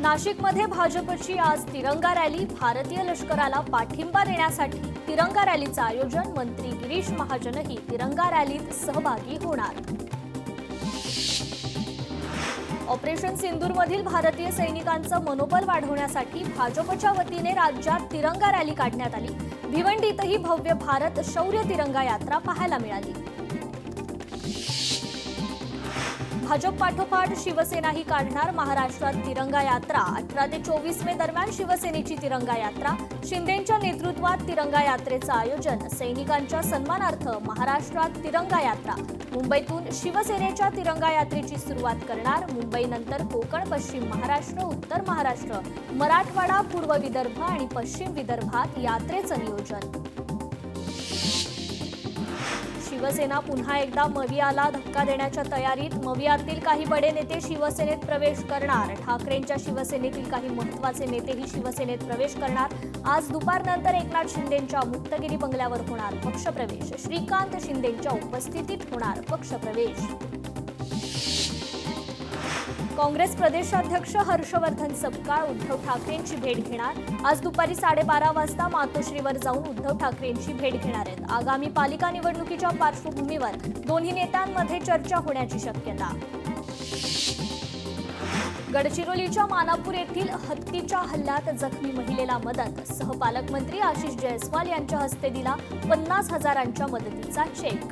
नाशिकमध्ये भाजपची आज तिरंगा रॅली. भारतीय लष्कराला पाठिंबा देण्यासाठी तिरंगा रॅलीचं आयोजन. मंत्री गिरीश महाजनही तिरंगा रॅलीत सहभागी होणार. ऑपरेशन सिंदूरमधील भारतीय सैनिकांचं मनोबल वाढवण्यासाठी भाजपच्या वतीने राज्यात तिरंगा रॅली काढण्यात आली. भिवंडीतही भव्य भारत शौर्य तिरंगा यात्रा पाहायला मिळाली. भाजप पाठोपाठ शिवसेनाही काढणार महाराष्ट्रात तिरंगा यात्रा. 18 ते 24 मे दरम्यान शिवसेनेची तिरंगा यात्रा. शिंदेंच्या नेतृत्वात तिरंगा यात्रेचं आयोजन. सैनिकांच्या सन्मानार्थ महाराष्ट्रात तिरंगा यात्रा. मुंबईतून शिवसेनेच्या तिरंगा यात्रेची सुरुवात करणार. मुंबईनंतर कोकण, पश्चिम महाराष्ट्र, उत्तर महाराष्ट्र, मराठवाडा, पूर्व विदर्भ आणि पश्चिम विदर्भात यात्रेचं नियोजन. शिवसेना पुन्हा एकदा मवियाला धक्का देण्याच्या तयारीत. मवियातील काही बडे नेते शिवसेनेत प्रवेश करणार. ठाकरेंच्या शिवसेनेतील काही महत्त्वाचे नेतेही शिवसेनेत प्रवेश करणार. आज दुपारनंतर एकनाथ शिंदेंच्या मुक्तगिरी बंगल्यावर होणार पक्षप्रवेश. श्रीकांत शिंदेंच्या उपस्थितीत होणार पक्षप्रवेश. काँग्रेस प्रदेशाध्यक्ष हर्षवर्धन सपकाळ उद्धव ठाकरेंची भेट घेणार. आज दुपारी 12:30 वाजता मातोश्रीवर जाऊन उद्धव ठाकरेंची भेट घेणार आहेत. आगामी पालिका निवडणुकीच्या पार्श्वभूमीवर दोन्ही नेत्यांमध्ये चर्चा होण्याची शक्यता. गडचिरोलीच्या मानापूर येथील हत्तीच्या हल्ल्यात जखमी महिलेला मदत. सहपालकमंत्री आशिष जयस्वाल यांच्या हस्ते दिला 50,000च्या मदतीचा चेक.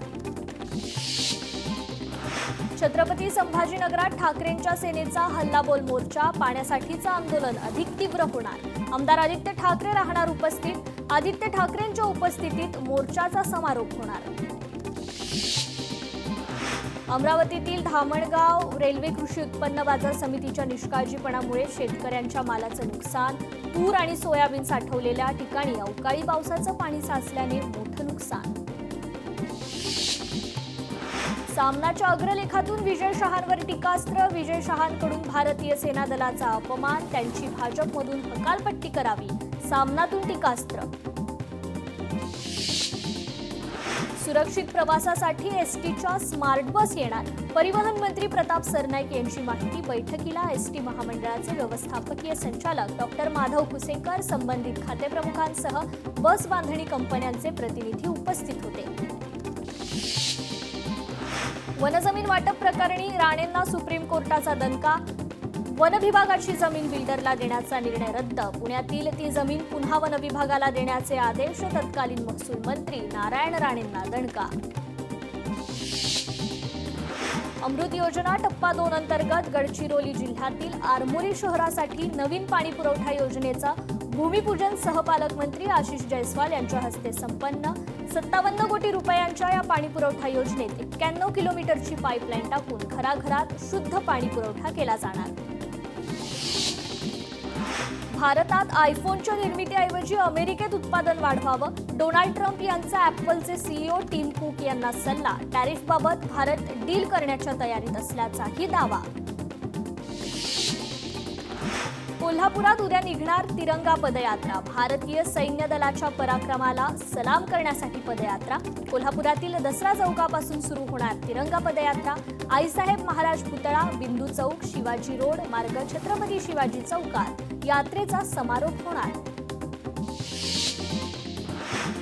छत्रपती संभाजीनगरात ठाकरेंच्या सेनेचा हल्लाबोल मोर्चा. पाण्यासाठीचं आंदोलन अधिक तीव्र होणार. आमदार आदित्य ठाकरे राहणार उपस्थित. आदित्य ठाकरेंच्या उपस्थितीत मोर्चाचा समारोप होणार. अमरावतीतील धामणगाव रेल्वे कृषी उत्पन्न बाजार समितीच्या निष्काळजीपणामुळे शेतकऱ्यांच्या मालाचं नुकसान. तूर आणि सोयाबीन साठवलेल्या ठिकाणी अवकाळी पावसाचं पाणी साचल्याने मोठं नुकसान. सामनाच्या अग्रलेखातून विजय शहांवर टीकास्त्र. विजय शहांकडून भारतीय सेना दलाचा अपमान. त्यांची भाजपमधून हकालपट्टी करावी. सामनातून टीकास्त्र. सुरक्षित प्रवासासाठी एसटीच्या स्मार्ट बस येणार. परिवहन मंत्री प्रताप सरनाईक यांची माहिती. बैठकीला एसटी महामंडळाचे व्यवस्थापकीय संचालक डॉक्टर माधव कुसेकर, संबंधित खातेप्रमुखांसह बस बांधणी कंपन्यांचे प्रतिनिधी उपस्थित होते. वनजमीन वाटप प्रकरणी राणेंना सुप्रीम कोर्टाचा दणका. वन विभागाची जमीन बिल्डरला देण्याचा निर्णय रद्द. पुण्यातील ती जमीन पुन्हा वन विभागाला देण्याचे आदेश. तत्कालीन महसूल मंत्री नारायण राणेंना दणका. अमृत योजना टप्पा 2 अंतर्गत गडचिरोली जिल्ह्यातील आरमोरी शहरासाठी नवीन पाणी पुरवठा योजनेचा भूमिपूजन सहपालकमंत्री आशिष जयस्वाल यांच्या हस्ते संपन्न. 57 कोटी रुपयांच्या या पाणी पुरवठा योजनेत 91 किलोमीटरची पाईपलाईन टाकून घराघरात शुद्ध पाणी पुरवठा केला जाणार. भारतात आयफोनच्या निर्मितीऐवजी अमेरिकेत उत्पादन वाढवावं. डोनाल्ड ट्रम्प यांचा ॲपलचे सीईओ टिम कुक यांना सल्ला. टॅरिफबाबत भारत डील करण्याच्या तयारीत असल्याचाही दावा. कोल्हापुरात उद्या निघणार तिरंगा पदयात्रा. भारतीय सैन्य दलाच्या पराक्रमाला सलाम करण्यासाठी पदयात्रा. कोल्हापुरातील दसरा चौकापासून सुरू होणार तिरंगा पदयात्रा. आईसाहेब महाराज पुतळा, बिंदू चौक, शिवाजी रोड मार्ग छत्रपती शिवाजी चौकात यात्रेचा समारोप होणार.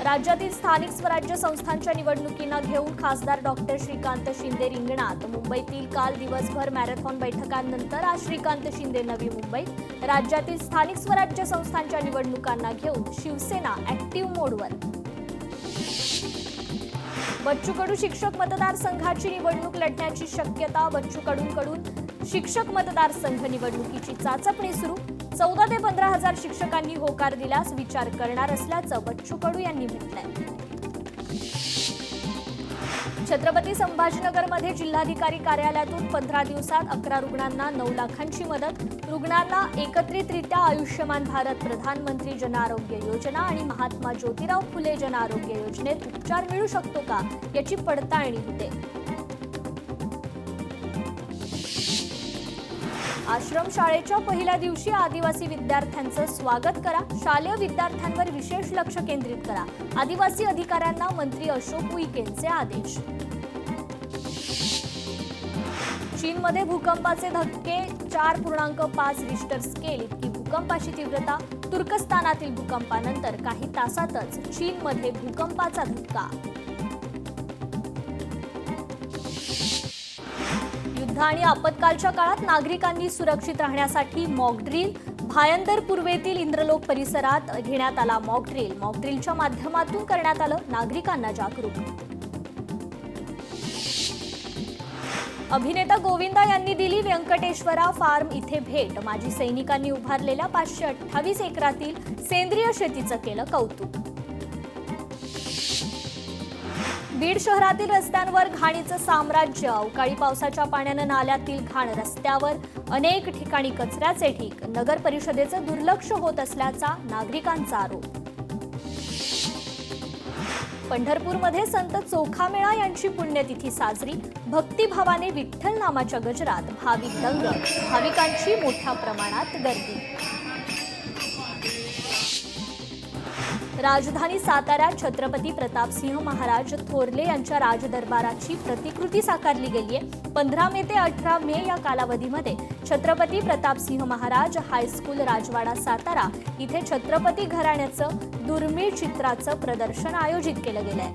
राज्यातील स्थानिक स्वराज्य संस्थांच्या निवडणुकींना घेऊन खासदार डॉक्टर श्रीकांत शिंदे रिंगणात. मुंबईतील काल दिवसभर मॅरेथॉन बैठकांनंतर आज श्रीकांत शिंदे नवी मुंबई. राज्यातील स्थानिक स्वराज्य संस्थांच्या निवडणुकांना घेऊन शिवसेना ऍक्टिव्ह मोडवर. बच्चू कडू शिक्षक मतदारसंघाची निवडणूक लढण्याची शक्यता. बच्चू कडूंकडून शिक्षक मतदारसंघ निवडणुकीची चाचपणी सुरू. 14 ते 15,000 शिक्षकांनी होकार दिल्यास विचार करणार असल्याचं बच्चू कडू यांनी म्हटलंय. छत्रपती संभाजीनगरमध्ये जिल्हाधिकारी कार्यालयातून 15 दिवसात 11 रुग्णांना 9 लाखांची मदत. रुग्णांना एकत्रितरित्या आयुष्यमान भारत, प्रधानमंत्री जन आरोग्य योजना आणि महात्मा ज्योतिराव फुले जन आरोग्य योजनेत उपचार मिळू शकतो का याची पडताळणी होते. आश्रम शाळेच्या पहिल्या दिवशी आदिवासी विद्यार्थ्यांचं स्वागत करा. शालेय विद्यार्थ्यांवर विशेष लक्ष केंद्रित करा. आदिवासी अधिकाऱ्यांना मंत्री अशोक उईकेंचे आदेश. चीनमध्ये भूकंपाचे धक्के 4.5 रिश्टर स्केल इतकी भूकंपाची तीव्रता. तुर्कस्तानातील भूकंपानंतर काही तासातच चीनमध्ये भूकंपाचा धक्का. युद्ध आणि आपत्कालच्या काळात नागरिकांनी सुरक्षित राहण्यासाठी मॉक ड्रिल. भायंदर पूर्वेतील इंद्रलोक परिसरात घेण्यात आला मॉक ड्रिल. मॉक ड्रिलच्या माध्यमातून करण्यात आलं नागरिकांना जागरूक. अभिनेता गोविंदा यांनी दिली व्यंकटेश्वरा फार्म इथे भेट. माजी सैनिकांनी उभारलेल्या 528 एकरातील सेंद्रिय शेतीचं केलं कौतुक. बीड शहरातील रस्त्यांवर घाणीचं साम्राज्य. अवकाळी पावसाच्या पाण्यानं नाल्यातील घाण रस्त्यावर. अनेक ठिकाणी कचऱ्याचे ढीग. नगर परिषदेचं दुर्लक्ष होत असल्याचा नागरिकांचा आरोप. पंढरपूरमध्ये संत चोखामेळा यांची पुण्यतिथी साजरी. भक्तिभावाने विठ्ठल नामाच्या गजरात भाविक दंग. भाविकांची मोठ्या प्रमाणात गर्दी. राजधानी साताऱ्यात छत्रपती प्रतापसिंह महाराज थोरले यांच्या राजदरबाराची प्रतिकृती साकारली गेली आहे. 15 मे ते 18 मे या कालावधीमध्ये छत्रपती प्रतापसिंह महाराज हायस्कूल राजवाडा सातारा इथे छत्रपती घराण्याचं दुर्मिळ चित्राचं प्रदर्शन आयोजित केलं गेलंय.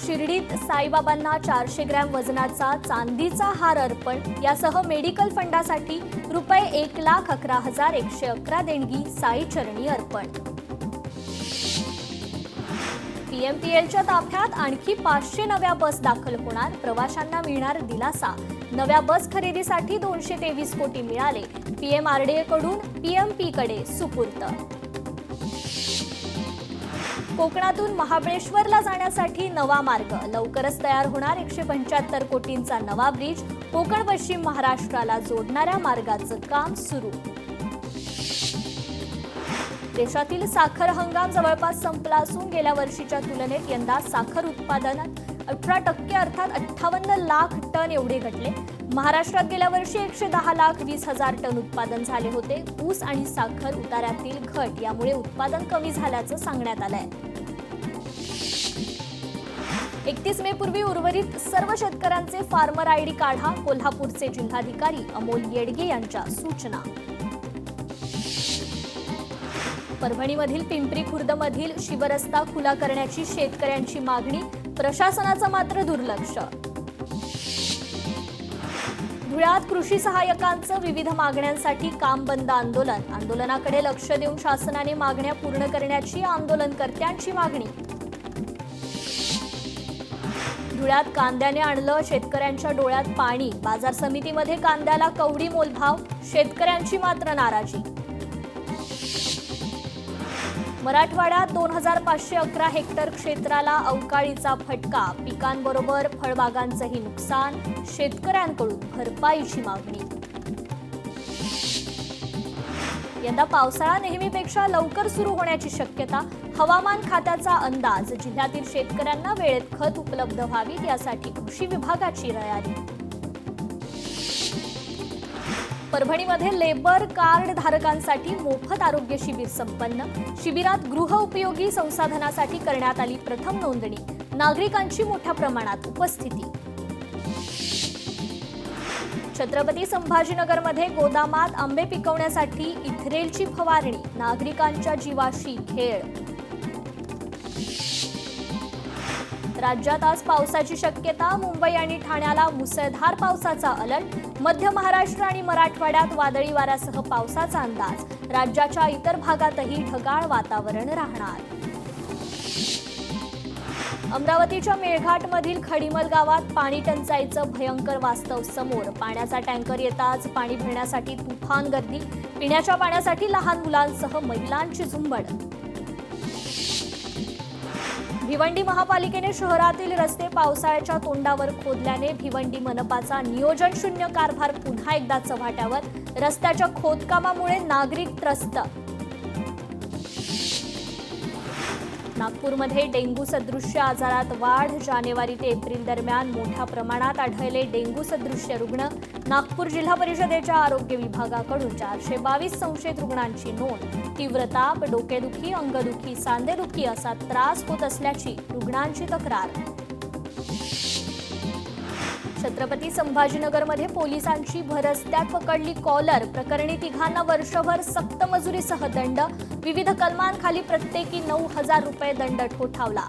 शिर्डीत साईबाबांना 400 ग्रॅम वजनाचा चांदीचा हार अर्पण. यासह मेडिकल फंडासाठी ₹1,11,111 देणगी साईचरणी अर्पण. पीएमपीएलच्या ताफ्यात आणखी 500 नव्या बस दाखल होणार. प्रवाशांना मिळणार दिलासा. नव्या बस खरेदीसाठी 223 कोटी मिळाले. पीएमआरडीए कडून पीएमपीकडे सुपूर्त. कोकणातून महाबळेश्वरला जाण्यासाठी नवा मार्ग. लवकरच तयार होणार 175 कोटींचा नवा ब्रिज. कोकण पश्चिम महाराष्ट्राला जोडणाऱ्या मार्गाचं काम सुरू. देशातील साखर हंगाम जवळपास संपला असून गेल्या वर्षीच्या तुलनेत यंदा साखर उत्पादनात 18% अर्थात 58 लाख टन एवढे घटले. महाराष्ट्रात गेल्या वर्षी 110,20,000 टन उत्पादन झाले होते. ऊस आणि साखर उतार्यातील घट यामुळे उत्पादन कमी झाल्याचं सांगण्यात आलंय. 31 मे पूर्वी उर्वरित सर्व शेतकऱ्यांचे फार्मर आयडी काढा. कोल्हापूरचे जिल्हाधिकारी अमोल येडगे यांच्या सूचना. परभणीमधील पिंपरी खुर्दमधील शिवरस्ता खुला करण्याची शेतकऱ्यांची मागणी. प्रशासनाचं मात्र दुर्लक्ष. धुळ्यात कृषी सहाय्यकांचं विविध मागण्यांसाठी काम बंद आंदोलन. आंदोलनाकडे लक्ष देऊन शासनाने मागण्या पूर्ण करण्याची आंदोलनकर्त्यांची मागणी. धुळ्यात कांद्याने आणलं शेतकऱ्यांच्या डोळ्यात पाणी. बाजार समितीमध्ये कांद्याला कवडी मोलभाव. शेतकऱ्यांची मात्र नाराजी. मराठवाड्यात 2,511 हेक्टर क्षेत्राला अवकाळीचा फटका. पिकांबरोबर फळबागांचंही नुकसान. शेतकऱ्यांकडून भरपाईची मागणी. यंदा पावसाळा नेहमीपेक्षा लवकर सुरू होण्याची शक्यता. हवामान खात्याचा अंदाज. जिल्ह्यातील शेतकऱ्यांना वेळेत खत उपलब्ध व्हावीत यासाठी कृषी विभागाची तयारी. परभणीमध्ये लेबर कार्ड धारकांसाठी मोफत आरोग्य शिबिर संपन्न. शिबिरात गृह उपयोगी संसाधनासाठी करण्यात आली प्रथम नोंदणी. नागरिकांची मोठ्या प्रमाणात उपस्थिती. छत्रपती संभाजीनगरमध्ये गोदामात आंबे पिकवण्यासाठी इथरेलची फवारणी. नागरिकांच्या जीवाशी खेळ. राज्यात आज पावसाची शक्यता. मुंबई आणि ठाण्याला मुसळधार पावसाचा अलर्ट. मध्य महाराष्ट्र आणि मराठवाड्यात वादळी वाऱ्यासह पावसाचा अंदाज. राज्याच्या इतर भागातही ढगाळ वातावरण राहणार. अमरावतीच्या मेळघाटमधील खडीमल गावात पाणी टंचाईचं भयंकर वास्तव समोर. पाण्याचा टँकर येताच पाणी भरण्यासाठी तुफान गर्दी. पिण्याच्या पाण्यासाठी लहान मुलांसह महिलांची झुंबड. भिवंडी महापालिकेने शहरातील रस्ते पावसाळ्याच्या तोंडावर खोदल्याने भिवंडी मनपाचा नियोजन शून्य कारभार पुन्हा एकदा चव्हाट्यावर. रस्त्याच्या खोदकामामुळे नागरिक त्रस्त. नागपूरमध्ये डेंग्यू सदृश्य आजारात वाढ. जानेवारी ते एप्रिल दरम्यान मोठ्या प्रमाणात आढळले डेंग्यू सदृश्य रुग्ण. नागपूर जिल्हा परिषदेच्या आरोग्य विभागाकडून 422 संशयित रुग्णांची नोंद. तीव्र ताप, डोकेदुखी, अंगदुखी, सांधेदुखी असा त्रास होत असल्याची रुग्णांची तक्रार. छत्रपती संभाजीनगरमध्ये पोलिसांची भरस्त्यात पकडली कॉलर प्रकरणी तिघांना वर्षभर सक्त मजुरीसह दंड, विविध कलमांखाली प्रत्येकी 9,000 रुपये दंड ठोठावला.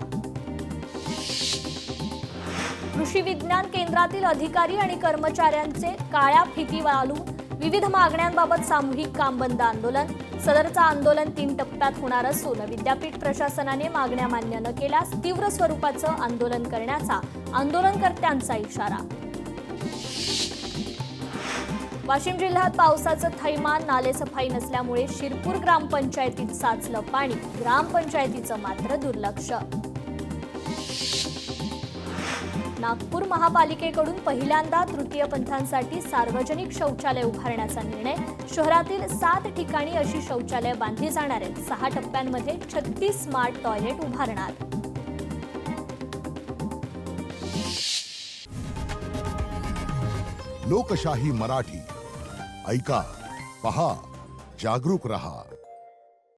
कृषी विज्ञान केंद्रातील अधिकारी आणि कर्मचाऱ्यांचे काळ्या फिती घालून विविध मागण्यांबाबत सामूहिक काम बंद आंदोलन. सदरचं आंदोलन 3 टप्प्यात होणार असून विद्यापीठ प्रशासनाने मागण्या मान्य न केल्यास तीव्र स्वरूपाचं आंदोलन करण्याचा आंदोलनकर्त्यांचा इशारा. वाशिम जिल्ह्यात पावसाचं थैमान, नालेसफाई नसल्यामुळे शिरपूर ग्रामपंचायतीत साचलं पाणी, ग्रामपंचायतीचं मात्र दुर्लक्ष. नागपूर महापालिकेकडून पहिल्यांदा तृतीयपंथांसाठी सार्वजनिक शौचालय उभारण्याचा निर्णय. शहरातील 7 ठिकाणी अशी शौचालय बांधली जाणार आहेत. 6 टप्प्यांमध्ये 36 स्मार्ट टॉयलेट उभारणार. लोकशाही मराठी ऐका, पहा, जागरूक रहा.